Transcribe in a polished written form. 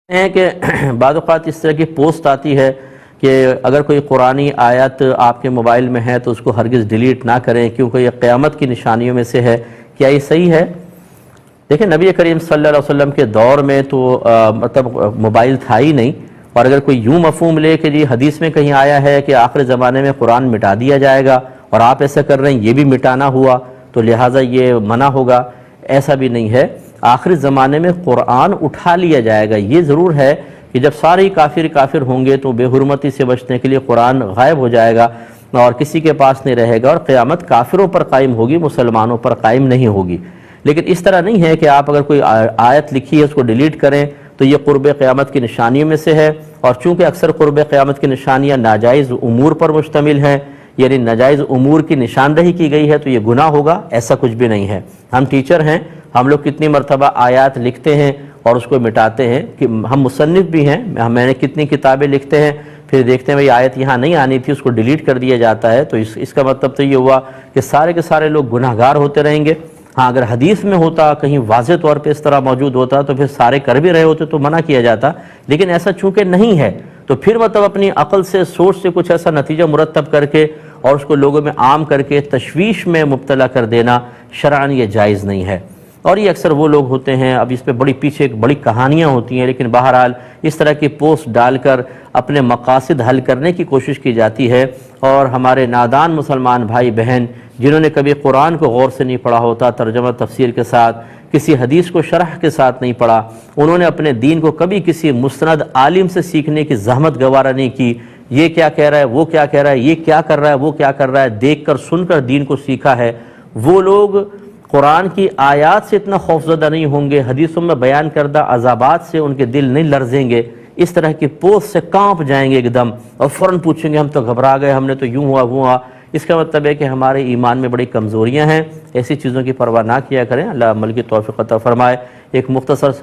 ہیں کہ بعض اوقات اس طرح کی پوسٹ آتی ہے کہ اگر کوئی قرآنی آیت آپ کے موبائل میں ہے تو اس کو ہرگز ڈیلیٹ نہ کریں کیونکہ یہ قیامت کی نشانیوں میں سے ہے۔ کیا یہ صحیح ہے؟ دیکھیں، نبی کریم صلی اللہ علیہ وسلم کے دور میں تو موبائل تھا ہی نہیں، اور اگر کوئی یوں مفہوم لے کہ جی حدیث میں کہیں آیا ہے کہ آخر زمانے میں قرآن مٹا دیا جائے گا اور آپ ایسا کر رہے ہیں، یہ بھی مٹانا ہوا تو لہٰذا یہ منع ہوگا، ایسا بھی نہیں ہے۔ آخری زمانے میں قرآن اٹھا لیا جائے گا۔ یہ ضرور ہے کہ جب سارے کافر ہوں گے تو بے حرمتی سے بچنے کے لیے قرآن غائب ہو جائے گا اور کسی کے پاس نہیں رہے گا، اور قیامت کافروں پر قائم ہوگی، مسلمانوں پر قائم نہیں ہوگی۔ لیکن اس طرح نہیں ہے کہ آپ اگر کوئی آیت لکھی ہے اس کو ڈیلیٹ کریں تو یہ قرب قیامت کی نشانیوں میں سے ہے، اور چونکہ اکثر قرب قیامت کی نشانیاں ناجائز امور پر مشتمل ہیں، یعنی ناجائز امور کی نشاندہی کی گئی ہے تو یہ گناہ ہوگا، ایسا کچھ بھی نہیں ہے۔ ہم ٹیچر ہیں، ہم لوگ کتنی مرتبہ آیات لکھتے ہیں اور اس کو مٹاتے ہیں، کہ ہم مصنف بھی ہیں، میں نے کتنی کتابیں لکھتے ہیں، پھر دیکھتے ہیں بھئی آیت یہاں نہیں آنی تھی، اس کو ڈیلیٹ کر دیا جاتا ہے، تو اس کا مطلب تو یہ ہوا کہ سارے کے سارے لوگ گناہگار ہوتے رہیں گے۔ ہاں، اگر حدیث میں ہوتا، کہیں واضح طور پہ اس طرح موجود ہوتا تو پھر سارے کر بھی رہے ہوتے تو منع کیا جاتا، لیکن ایسا چونکہ نہیں ہے تو پھر مطلب اپنی عقل سے، سوچ سے کچھ ایسا نتیجہ مرتب کر کے اور اس کو لوگوں میں عام کر کے تشویش میں مبتلا کر دینا شرعاً یہ جائز نہیں ہے۔ اور یہ اکثر وہ لوگ ہوتے ہیں، اب اس پہ بڑی پیچھے بڑی کہانیاں ہوتی ہیں، لیکن بہرحال اس طرح کی پوسٹ ڈال کر اپنے مقاصد حل کرنے کی کوشش کی جاتی ہے، اور ہمارے نادان مسلمان بھائی بہن جنہوں نے کبھی قرآن کو غور سے نہیں پڑھا ہوتا، ترجمہ تفسیر کے ساتھ، کسی حدیث کو شرح کے ساتھ نہیں پڑھا، انہوں نے اپنے دین کو کبھی کسی مستند عالم سے سیکھنے کی زحمت گوارا نہیں کی، یہ کیا کہہ رہا ہے، وہ کیا کہہ رہا ہے، یہ کیا کر رہا ہے، وہ کیا کر رہا ہے، دیکھ کر سن کر دین کو سیکھا ہے، وہ لوگ قرآن کی آیات سے اتنا خوفزدہ نہیں ہوں گے، حدیثوں میں بیان کردہ عذابات سے ان کے دل نہیں لرزیں گے، اس طرح کی پوسٹ سے کانپ جائیں گے ایک دم، اور فوراً پوچھیں گے ہم تو گھبرا گئے، ہم نے تو یوں ہوا وہ ہوا۔ اس کا مطلب ہے کہ ہمارے ایمان میں بڑی کمزوریاں ہیں، ایسی چیزوں کی پرواہ نہ کیا کریں۔ اللہ عمل کی توفیق عطا فرمائے۔ ایک مختصر سے